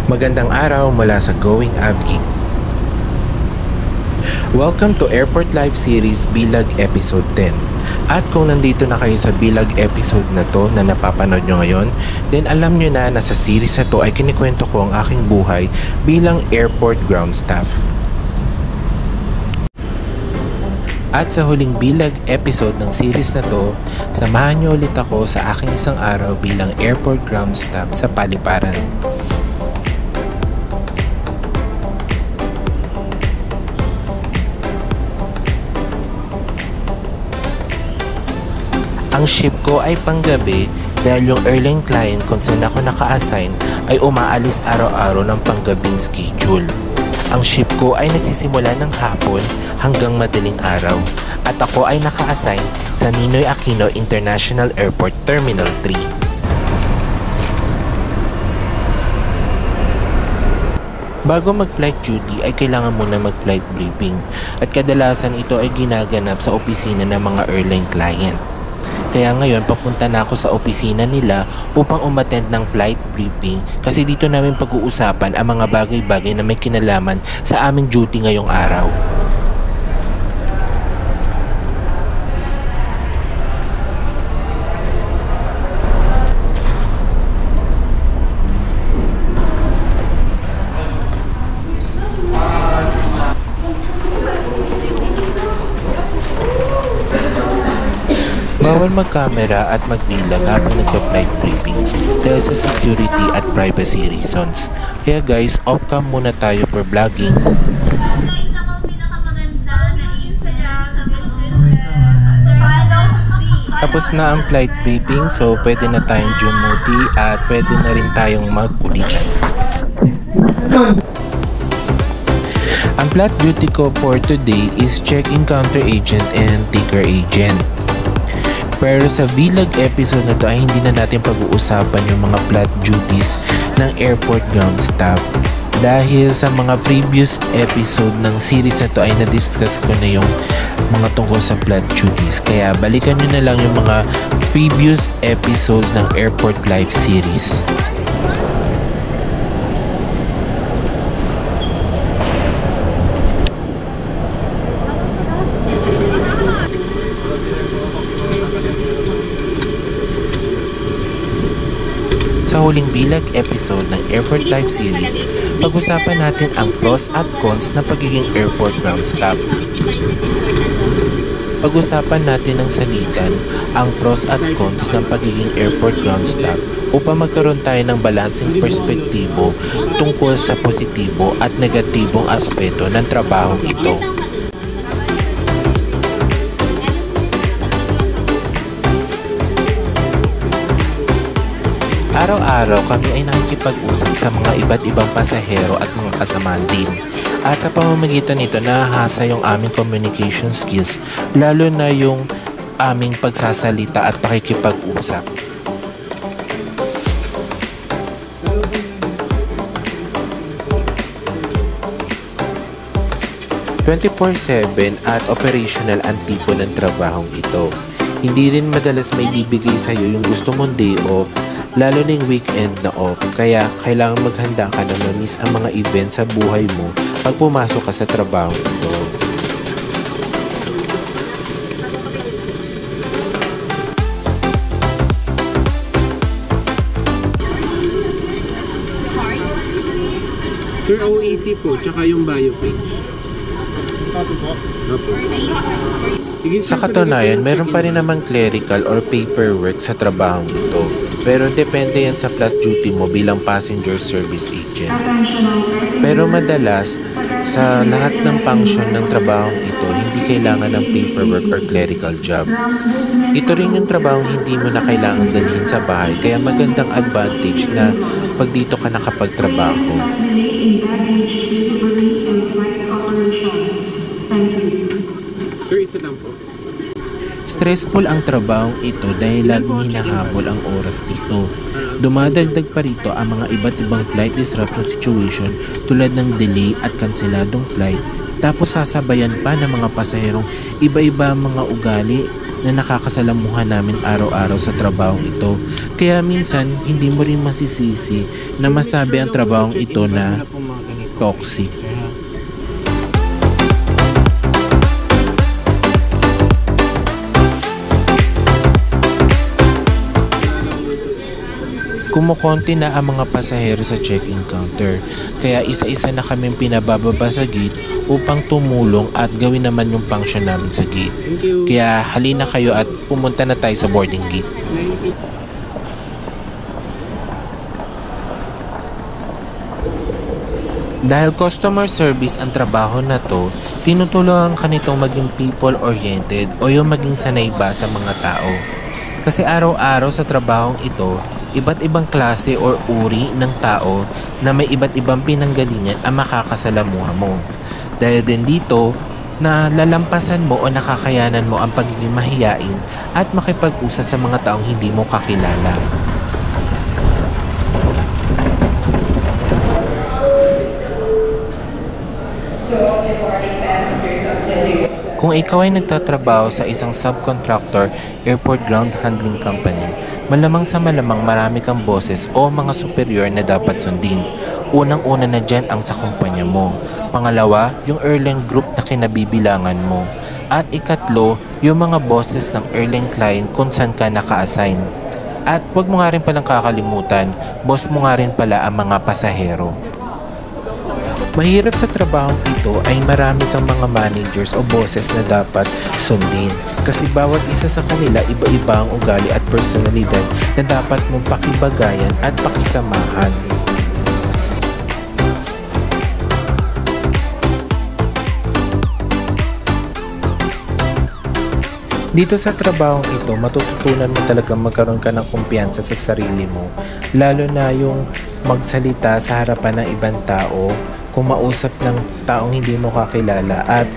Magandang araw mula sa Going Abgi. Welcome to Airport Live Series Bilag Episode 10. At kung nandito na kayo sa Bilag episode na to na napapanood nyo ngayon, then alam nyo na sa series na to ay kinikwento ko ang aking buhay bilang airport ground staff. At sa huling bilag episode ng series na to, samahan nyo ulit ako sa aking isang araw bilang airport ground staff sa Paliparan. Ang ship ko ay panggabi dahil yung airline client kung saan ako naka-assign ay umaalis araw-araw ng panggabing schedule. Ang ship ko ay nagsisimula ng hapon hanggang madaling araw at ako ay naka-assign sa Ninoy Aquino International Airport Terminal 3. Bago mag-flight duty ay kailangan muna mag-flight briefing at kadalasan ito ay ginaganap sa opisina ng mga airline client. Kaya ngayon papunta na ako sa opisina nila upang umattend ng flight briefing kasi dito namin pag-uusapan ang mga bagay-bagay na may kinalaman sa aming duty ngayong araw. Bawal mag-camera at magbilang habang nagpa-flight briefing dahil sa security at privacy reasons. Kaya guys, off-cam muna tayo for vlogging. Tapos na ang flight briefing, so pwede na tayong jumuti at pwede na rin tayong magkulitan. Ang flight duty ko for today is check-in counter agent and ticker agent. Pero sa Bilag episode na to ay hindi na natin pag-uusapan yung mga flight duties ng airport ground staff. Dahil sa mga previous episode ng series na to ay na-discuss ko na yung mga tungkol sa flight duties. Kaya balikan nyo na lang yung mga previous episodes ng Airport Live series. Sa huling bilag episode ng Airport Live series, pag-usapan natin ang pros at cons ng pagiging airport ground staff. Pag-usapan natin ng salitan ang pros at cons ng pagiging airport ground staff upang magkaroon tayo ng balanseng perspektibo tungkol sa positibo at negatibong aspeto ng trabahong ito. Araw-araw kami ay nakikipag-usap sa mga iba't ibang pasahero at mga kasamaan din. At sa pamamagitan nito nahahasa yung aming communication skills, lalo na yung aming pagsasalita at pakikipag-usap. "24/7 at operational ang tipo ng trabahong ito. Hindi rin madalas may bibigay sa'yo yung gusto mong day off, lalo na yung weekend na off, kaya kailangan maghanda ka na ma-miss ang mga events sa buhay mo pag pumasok ka sa trabaho ito. Sir, OAC po, tsaka yung biopic. Sa katunayan, meron pa rin naman clerical or paperwork sa trabahong ito. Pero depende yan sa flight duty mo bilang passenger service agent. Pero madalas, sa lahat ng function ng trabahong ito, hindi kailangan ng paperwork or clerical job. Ito rin yung trabahong hindi mo na kailangan dalhin sa bahay, kaya magandang advantage na pag dito ka nakapagtrabaho. Sir, isa lang po. Stressful ang trabahong ito dahil laging hinahabol ang oras dito. Dumadagdag pa rito ang mga iba't ibang flight disruption situation tulad ng delay at kanseladong flight. Tapos sasabayan pa ng mga pasaherong iba-iba mga ugali na nakakasalamuhan namin araw-araw sa trabahong ito. Kaya minsan, hindi mo rin masisisi na masabi ang trabahong ito na toxic. Kumukonti na ang mga pasahero sa check-in counter, kaya isa-isa na kaming pinabababa sa gate upang tumulong at gawin naman yung function namin sa gate. Kaya halina kayo at pumunta na tayo sa boarding gate. Dahil customer service ang trabaho na to, tinutulungan ka nitong maging people-oriented o yung maging sanay ba sa mga tao. Kasi araw-araw sa trabahong ito, iba't ibang klase or uri ng tao na may iba't ibang pinanggalingan ang makakasalamuha mo. Dahil din dito, na lalampasan mo o nakakayanan mo ang pagiging mahiyain at makipag-usap sa mga taong hindi mo kakilala. Kung ikaw ay nagtatrabaho sa isang subcontractor airport ground handling company, malamang sa malamang marami kang bosses o mga superior na dapat sundin. Unang-una na dyan ang sa kumpanya mo. Pangalawa, yung airline group na kinabibilangan mo. At ikatlo, yung mga bosses ng airline client kung saan ka naka-assign. At huwag mo nga rin palang kakalimutan, boss mo nga rin pala ang mga pasahero. Mahirap sa trabahong ito ay marami kang mga managers o bosses na dapat sundin. Kasi bawat isa sa kanila iba-iba ang ugali at personalidad na dapat mong pakibagayan at pakisamahan. Dito sa trabahong ito, matututunan mo talaga magkaroon ka ng kumpiyansa sa sarili mo. Lalo na yung magsalita sa harapan ng ibang tao, kumausap ng taong hindi mo kakilala at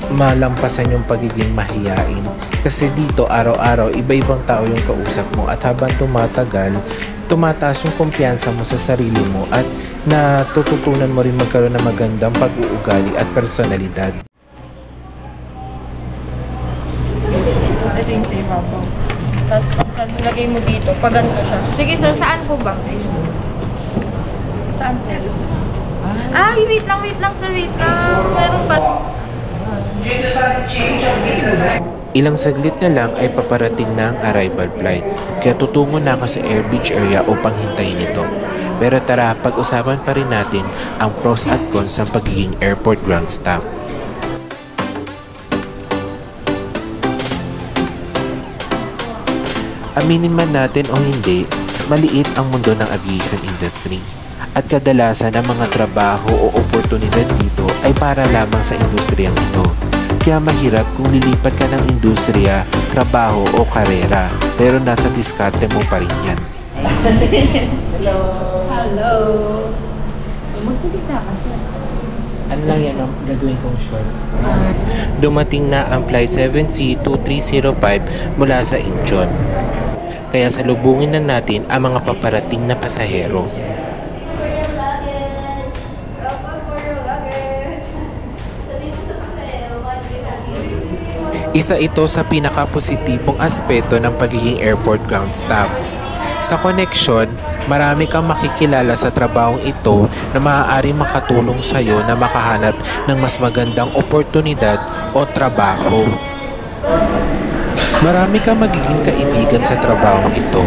malampasan yung pagiging mahiyain. Kasi dito araw-araw iba-ibang tao yung kausap mo at habang tumatagal, tumataas yung kumpiyansa mo sa sarili mo at natututunan mo rin magkaroon ng magandang pag-uugali at personalidad. Tapos ito yung sa ibabaw. Tapos pagkalagay mo dito, pag ganito siya. Sige sir, saan po ba? Saan sir? Ay, wait lang sir, wait lang. Meron pa. Ilang saglit na lang ay paparating na ang arrival flight. Kaya tutungo na ako sa Air Beach area upang hintayin ito. Pero tara, pag-usapan pa rin natin ang pros at cons ng pagiging airport ground staff. Aminin man natin o hindi, maliit ang mundo ng aviation industry. At kadalasan ang mga trabaho o oportunidad dito ay para lamang sa industriyang ito. Kaya mahirap kung lilipat ka ng industriya, trabaho o karera, pero nasa diskarte mo pa rin yan. Hello. Hello. Magsalita ka sir. Ano lang yan ang gagawin kong short? Dumating na ang Flight 7C2305 mula sa Incheon. Kaya salubungin na natin ang mga paparating na pasahero. Isa ito sa pinaka-positibong aspeto ng pagiging airport ground staff. Sa connection, marami kang makikilala sa trabahong ito na maaaring makatulong sa iyo na makahanap ng mas magandang oportunidad o trabaho. Marami kang magiging kaibigan sa trabahong ito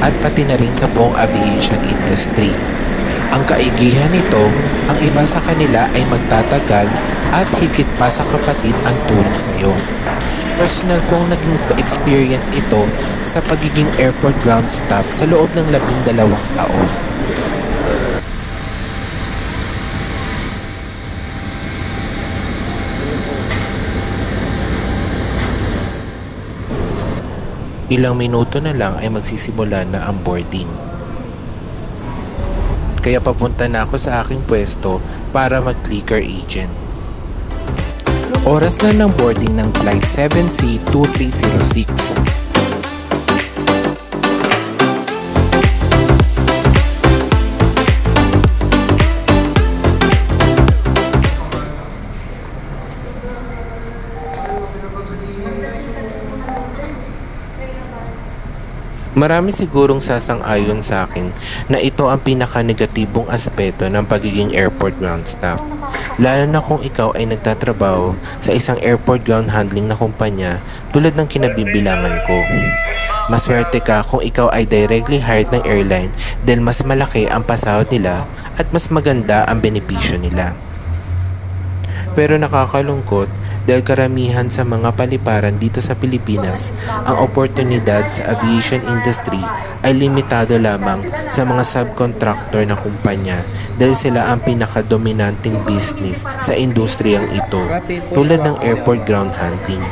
at pati na rin sa buong aviation industry. Ang kaigihan nito, ang iba sa kanila ay magtatagal at higit pa sa kapatid ang turing sa iyo. Personal kong naging experience ito sa pagiging airport ground staff sa loob ng 12 taon. Ilang minuto na lang ay magsisimula na ang boarding. Kaya papunta na ako sa aking pwesto para mag-clicker agent. Oras na ng boarding ng Flight 7C2306. Marami sigurong sasang-ayon sa akin na ito ang pinaka-negatibong aspeto ng pagiging airport ground staff. Lalo na kung ikaw ay nagtatrabaho sa isang airport ground handling na kumpanya tulad ng kinabibilangan ko. Maswerte ka kung ikaw ay directly hired ng airline dahil mas malaki ang pasahod nila at mas maganda ang benepisyo nila. Pero nakakalungkot dahil karamihan sa mga paliparan dito sa Pilipinas, ang oportunidad sa aviation industry ay limitado lamang sa mga subcontractor na kumpanya dahil sila ang pinakadominanting business sa industriyang ito, tulad ng airport ground handling.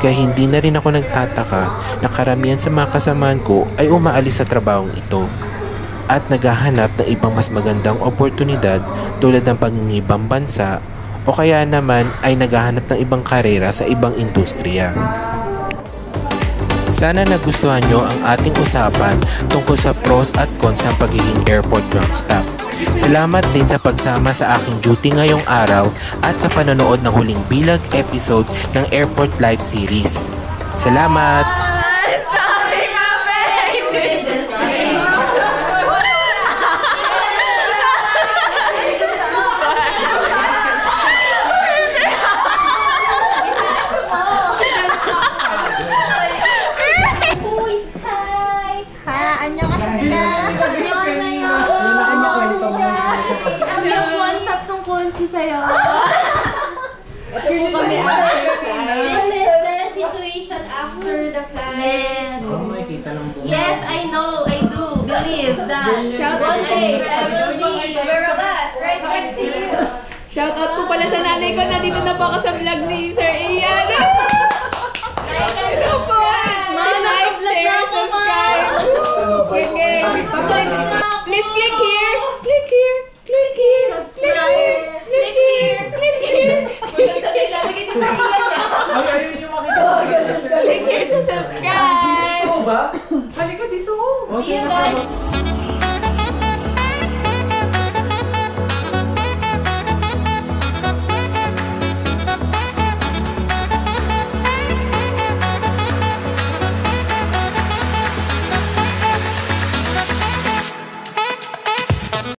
Kaya hindi na rin ako nagtataka na karamihan sa mga kasamaan ko ay umaalis sa trabahong ito at naghahanap ng ibang mas magandang oportunidad tulad ng pangingibang bansa o kaya naman ay naghahanap ng ibang karera sa ibang industriya. Sana nagustuhan nyo ang ating usapan tungkol sa pros at cons ng pagiging airport ground staff. Salamat din sa pagsama sa aking duty ngayong araw at sa panonood ng huling bilag episode ng Airport Live Series. Salamat! Sa'yo. Ito po kami This is the situation after the flight. Yes, I know, I do believe that one day I will be where of us, right next to you. Shout out po pala sa nanay ko na dito na po ako sa vlog ni Sir Ian. Ito po. Like, share, subscribe. Please click here. Click here. Click here. Subscribe. Click here. Click here. Click here to subscribe. See you guys.